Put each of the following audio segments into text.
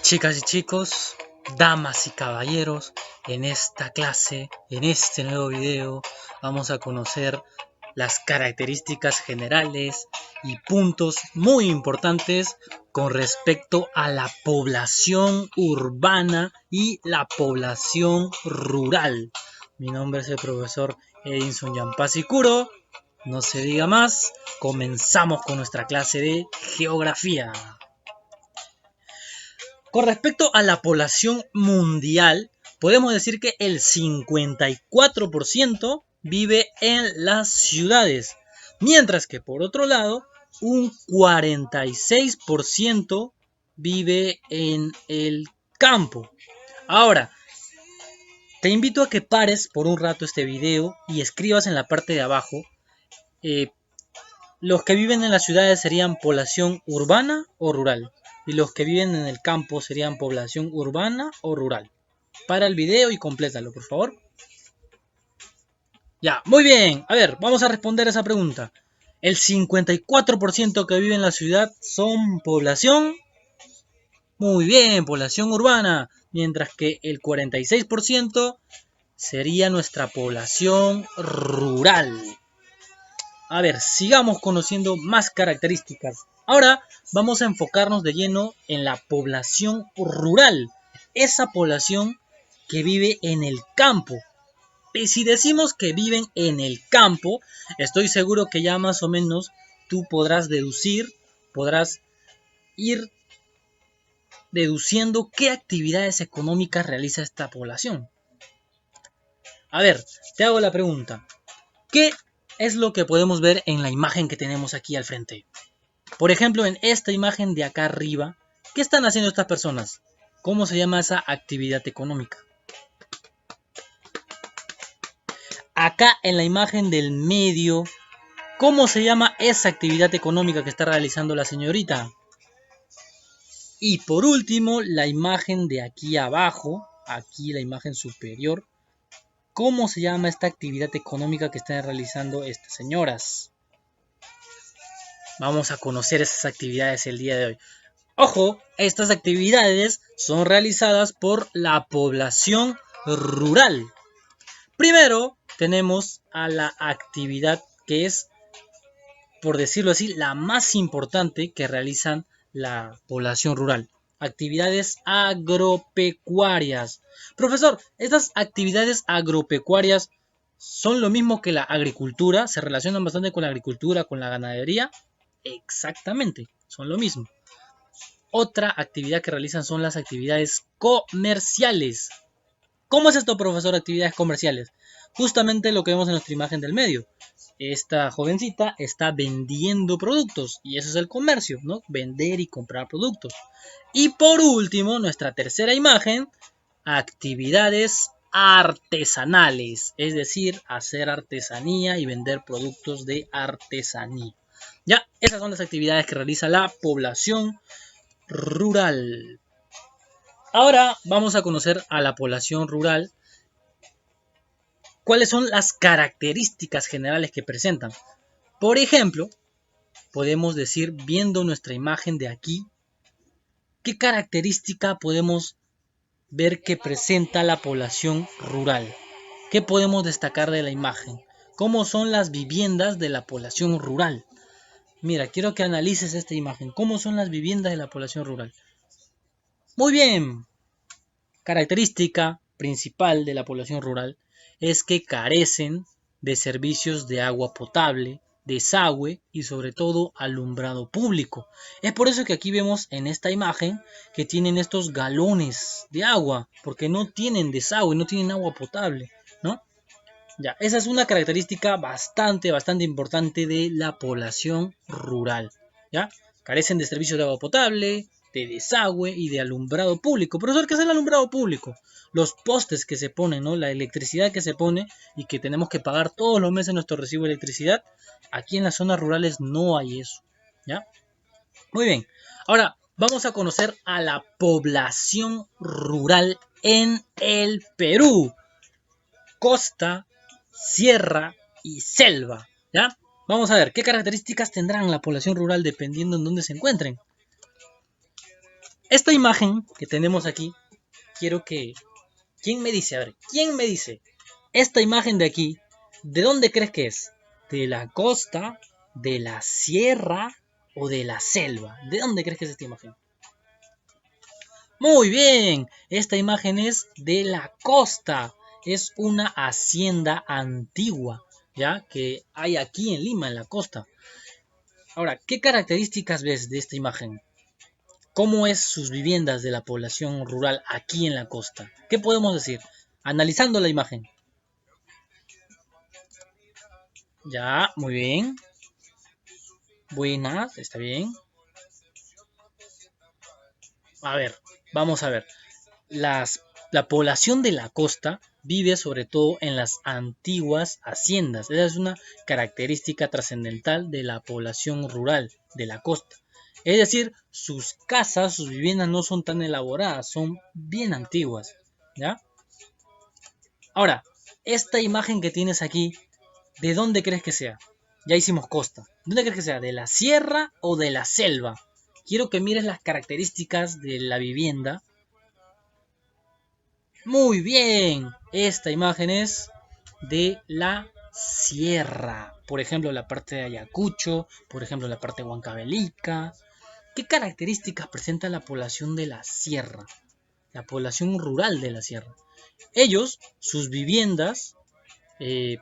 Chicas y chicos, damas y caballeros, en esta clase, en este nuevo video, vamos a conocer las características generales y puntos muy importantes con respecto a la población urbana y la población rural. Mi nombre es el profesor Edinson Yampasicuro. No se diga más, comenzamos con nuestra clase de geografía. Con respecto a la población mundial, podemos decir que el 54% vive en las ciudades, mientras que por otro lado, un 46% vive en el campo. Ahora, te invito a que pares por un rato este video y escribas en la parte de abajo, los que viven en las ciudades serían población urbana o rural. Y los que viven en el campo serían población urbana o rural. Para el video y complétalo, por favor. Ya, muy bien. A ver, vamos a responder esa pregunta. El 54% que vive en la ciudad son población. Muy bien, población urbana. Mientras que el 46% sería nuestra población rural. A ver, sigamos conociendo más características. Ahora vamos a enfocarnos de lleno en la población rural. Esa población que vive en el campo. Y si decimos que viven en el campo, estoy seguro que ya más o menos tú podrás ir deduciendo qué actividades económicas realiza esta población. A ver, te hago la pregunta. ¿Qué es lo que podemos ver en la imagen que tenemos aquí al frente? Por ejemplo, en esta imagen de acá arriba, ¿qué están haciendo estas personas? ¿Cómo se llama esa actividad económica? Acá en la imagen del medio, ¿cómo se llama esa actividad económica que está realizando la señorita? Y por último, la imagen de aquí abajo, aquí la imagen superior, ¿cómo se llama esta actividad económica que están realizando estas señoras? Vamos a conocer esas actividades el día de hoy. Ojo, estas actividades son realizadas por la población rural. Primero tenemos a la actividad que es, por decirlo así, la más importante que realizan la población rural. Actividades agropecuarias. Profesor, ¿estas actividades agropecuarias son lo mismo que la agricultura? ¿Se relacionan bastante con la agricultura, con la ganadería? Exactamente, son lo mismo. Otra actividad que realizan son las actividades comerciales. ¿Cómo es esto, profesor? Actividades comerciales. Justamente lo que vemos en nuestra imagen del medio. Esta jovencita está vendiendo productos y eso es el comercio, ¿no? Vender y comprar productos. Y por último, nuestra tercera imagen, actividades artesanales, es decir, hacer artesanía y vender productos de artesanía. Ya, esas son las actividades que realiza la población rural. Ahora vamos a conocer a la población rural. ¿Cuáles son las características generales que presentan? Por ejemplo, podemos decir, viendo nuestra imagen de aquí, ¿qué característica podemos ver que presenta la población rural? ¿Qué podemos destacar de la imagen? ¿Cómo son las viviendas de la población rural? Mira, quiero que analices esta imagen. ¿Cómo son las viviendas de la población rural? Muy bien. Característica principal de la población rural es que carecen de servicios de agua potable, desagüe y sobre todo alumbrado público. Es por eso que aquí vemos en esta imagen que tienen estos galones de agua, porque no tienen desagüe, no tienen agua potable, ¿no? Ya, esa es una característica bastante importante de la población rural, ¿ya? Carecen de servicios de agua potable, de desagüe y de alumbrado público. Profesor, ¿qué es el alumbrado público? Los postes que se ponen, ¿no? La electricidad que se pone y que tenemos que pagar todos los meses nuestro recibo de electricidad. Aquí en las zonas rurales no hay eso, ¿ya? Muy bien. Ahora vamos a conocer a la población rural en el Perú. Costa, sierra y selva, ¿ya? Vamos a ver, ¿qué características tendrán la población rural dependiendo en dónde se encuentren? Esta imagen que tenemos aquí, quiero que... ¿Quién me dice? A ver, ¿quién me dice? Esta imagen de aquí, ¿de dónde crees que es? ¿De la costa, de la sierra o de la selva? ¿De dónde crees que es esta imagen? Muy bien, esta imagen es de la costa. Es una hacienda antigua, ¿ya? Que hay aquí en Lima, en la costa. Ahora, ¿qué características ves de esta imagen? ¿Cómo es sus viviendas de la población rural aquí en la costa? ¿Qué podemos decir? Analizando la imagen. Ya, muy bien. Buenas, está bien. A ver, vamos a ver. La población de la costa vive sobre todo en las antiguas haciendas. Esa es una característica trascendental de la población rural de la costa. Es decir, sus casas, sus viviendas no son tan elaboradas, son bien antiguas. ¿Ya? Ahora, esta imagen que tienes aquí, ¿de dónde crees que sea? Ya hicimos costa. ¿Dónde crees que sea? ¿De la sierra o de la selva? Quiero que mires las características de la vivienda. Muy bien. Esta imagen es de la sierra. Por ejemplo, la parte de Ayacucho, por ejemplo, la parte de Huancavelica. ¿Qué características presenta la población de la sierra? La población rural de la sierra. Ellos, sus viviendas, eh,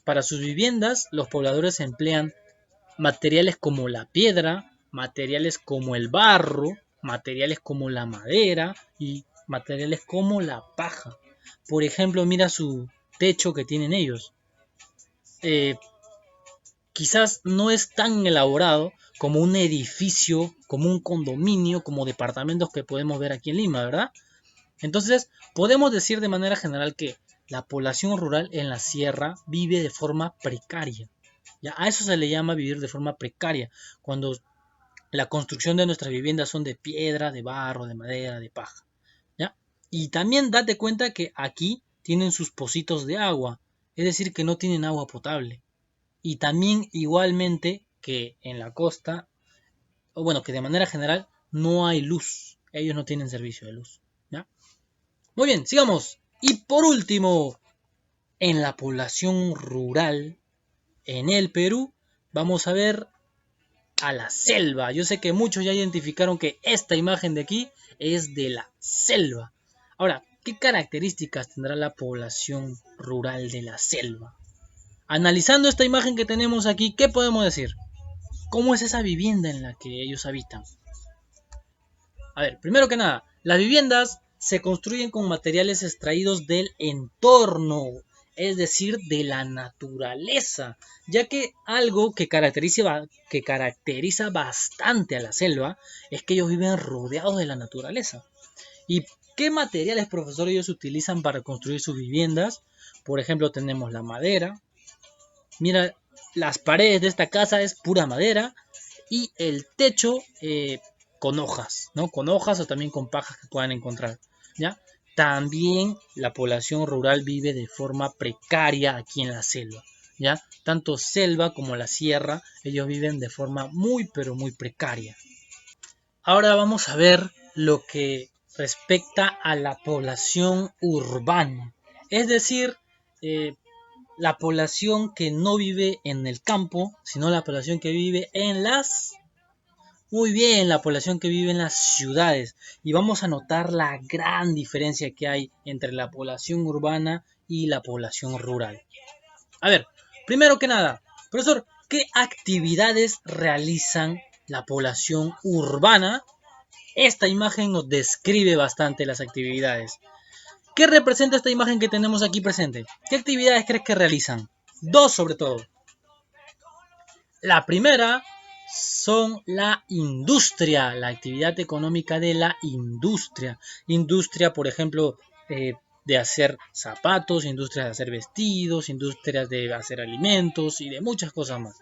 para sus viviendas, los pobladores emplean materiales como la piedra, materiales como el barro, materiales como la madera y materiales como la paja. Por ejemplo, mira su techo que tienen ellos. Eh, Quizás no es tan elaborado como un edificio, como un condominio, como departamentos que podemos ver aquí en Lima, ¿verdad? Entonces, podemos decir de manera general que la población rural en la sierra vive de forma precaria. ¿Ya? A eso se le llama vivir de forma precaria, cuando la construcción de nuestras viviendas son de piedra, de barro, de madera, de paja. ¿Ya? Y también date cuenta que aquí tienen sus pocitos de agua, es decir, que no tienen agua potable. Y también igualmente que en la costa, o bueno, que de manera general no hay luz. Ellos no tienen servicio de luz. ¿Ya? Muy bien, sigamos. Y por último, en la población rural, en el Perú, vamos a ver a la selva. Yo sé que muchos ya identificaron que esta imagen de aquí es de la selva. Ahora, ¿qué características tendrá la población rural de la selva? Analizando esta imagen que tenemos aquí, ¿qué podemos decir? ¿Cómo es esa vivienda en la que ellos habitan? A ver, primero que nada, las viviendas se construyen con materiales extraídos del entorno, es decir, de la naturaleza, ya que algo que caracteriza bastante a la selva es que ellos viven rodeados de la naturaleza. ¿Y qué materiales, profesor, ellos utilizan para construir sus viviendas? Por ejemplo, tenemos la madera. Mira, las paredes de esta casa es pura madera y el techo con hojas, ¿no? Con hojas o también con pajas que puedan encontrar, ¿ya? También la población rural vive de forma precaria aquí en la selva, ¿ya? Tanto selva como la sierra, ellos viven de forma muy, pero muy precaria. Ahora vamos a ver lo que respecta a la población urbana, es decir, eh, la población que no vive en el campo, sino la población que vive en las... Muy bien, la población que vive en las ciudades. Y vamos a notar la gran diferencia que hay entre la población urbana y la población rural. A ver, primero que nada, profesor, ¿qué actividades realizan la población urbana? Esta imagen nos describe bastante las actividades. ¿Qué representa esta imagen que tenemos aquí presente? ¿Qué actividades crees que realizan? Dos sobre todo. La primera son la industria, la actividad económica de la industria. Industria, por ejemplo, de hacer zapatos, industria de hacer vestidos, industria de hacer alimentos y de muchas cosas más.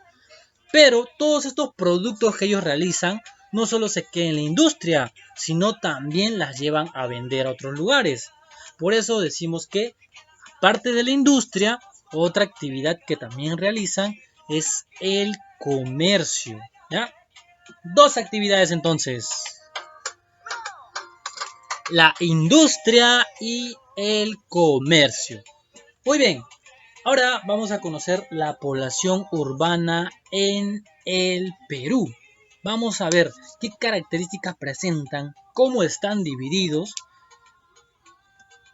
Pero todos estos productos que ellos realizan no solo se quedan en la industria, sino también las llevan a vender a otros lugares. Por eso decimos que, aparte de la industria, otra actividad que también realizan es el comercio. ¿Ya? Dos actividades entonces. la industria y el comercio. Muy bien, ahora vamos a conocer la población urbana en el Perú. Vamos a ver qué características presentan, cómo están divididos.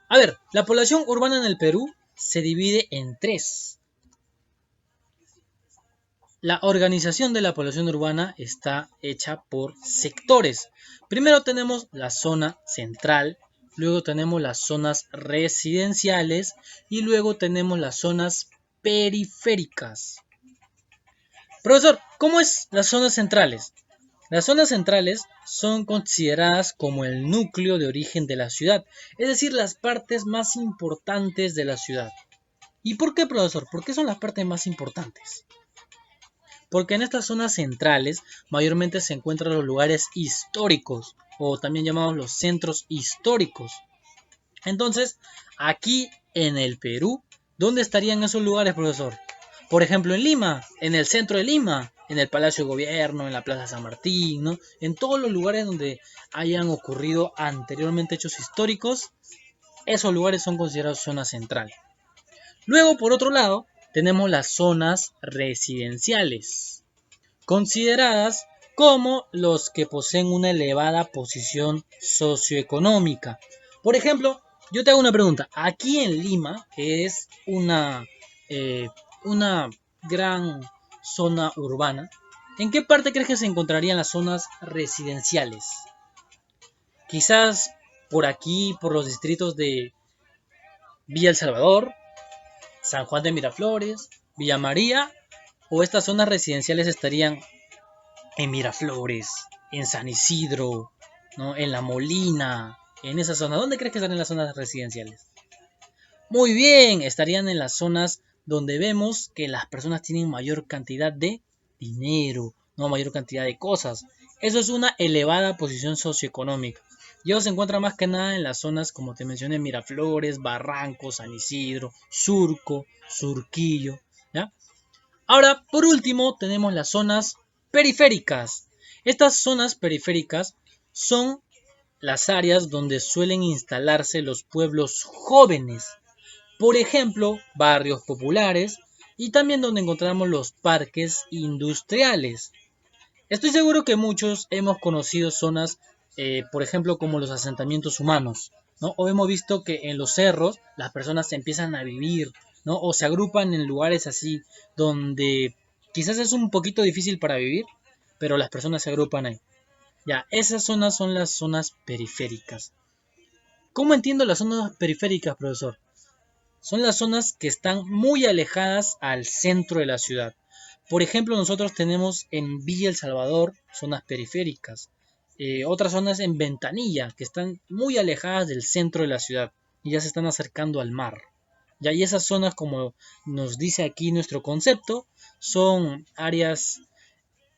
A ver, la población urbana en el Perú se divide en tres. La organización de la población urbana está hecha por sectores. Primero tenemos la zona central, luego tenemos las zonas residenciales y luego tenemos las zonas periféricas. Profesor, ¿cómo es las zonas centrales? Las zonas centrales son consideradas como el núcleo de origen de la ciudad, es decir, las partes más importantes de la ciudad. ¿Y por qué, profesor? ¿Por qué son las partes más importantes? Porque en estas zonas centrales mayormente se encuentran los lugares históricos o también llamados los centros históricos. Entonces, aquí en el Perú, ¿dónde estarían esos lugares, profesor? Por ejemplo, en Lima, en el centro de Lima, en el Palacio de Gobierno, en la Plaza San Martín, ¿no? En todos los lugares donde hayan ocurrido anteriormente hechos históricos, esos lugares son considerados zona central. Luego, por otro lado, tenemos las zonas residenciales, consideradas como los que poseen una elevada posición socioeconómica. Por ejemplo, yo te hago una pregunta. Aquí en Lima, que es una gran zona urbana, ¿en qué parte crees que se encontrarían las zonas residenciales? Quizás por aquí, por los distritos de Villa El Salvador, San Juan de Miraflores, Villa María, o estas zonas residenciales estarían en Miraflores, en San Isidro, ¿no? En La Molina, en esa zona. ¿Dónde crees que están en las zonas residenciales? Muy bien, estarían en las zonas donde vemos que las personas tienen mayor cantidad de dinero, no mayor cantidad de cosas. Eso es una elevada posición socioeconómica. Y eso se encuentra más que nada en las zonas, como te mencioné, Miraflores, Barranco, San Isidro, Surco, Surquillo, ¿ya? Ahora, por último, tenemos las zonas periféricas. Estas zonas periféricas son las áreas donde suelen instalarse los pueblos jóvenes. Por ejemplo, barrios populares y también donde encontramos los parques industriales. Estoy seguro que muchos hemos conocido zonas, por ejemplo, como los asentamientos humanos, ¿no? O hemos visto que en los cerros las personas empiezan a vivir, ¿no? O se agrupan en lugares así donde quizás es un poquito difícil para vivir, pero las personas se agrupan ahí. Ya, esas zonas son las zonas periféricas. ¿Cómo entiendo las zonas periféricas, profesor? Son las zonas que están muy alejadas al centro de la ciudad. Por ejemplo, nosotros tenemos en Villa El Salvador zonas periféricas, otras zonas en Ventanilla que están muy alejadas del centro de la ciudad y ya se están acercando al mar. Ya, y esas zonas, como nos dice aquí nuestro concepto, son áreas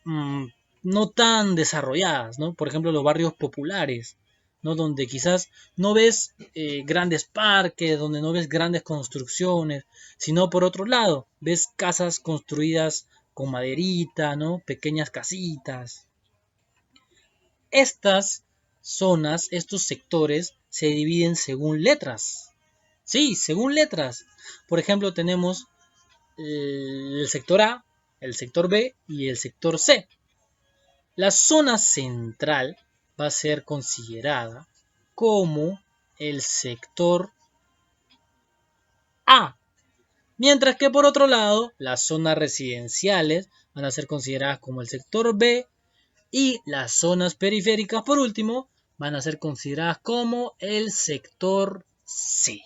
no tan desarrolladas, ¿no? Por ejemplo, los barrios populares, ¿no? Donde quizás no ves grandes parques, donde no ves grandes construcciones, sino por otro lado, ves casas construidas con maderita, ¿no? Pequeñas casitas. Estas zonas, estos sectores, se dividen según letras. Sí, según letras. Por ejemplo, tenemos el sector A, el sector B y el sector C. La zona central va a ser considerada como el sector A, mientras que por otro lado las zonas residenciales van a ser consideradas como el sector B y las zonas periféricas por último van a ser consideradas como el sector C.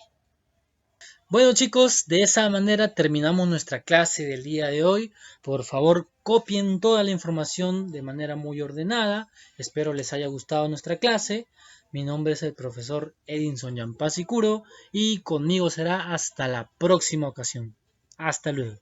Bueno chicos, de esa manera terminamos nuestra clase del día de hoy. Por favor, copien toda la información de manera muy ordenada. Espero les haya gustado nuestra clase. Mi nombre es el profesor Edinson Yampasi Curo y conmigo será hasta la próxima ocasión. Hasta luego.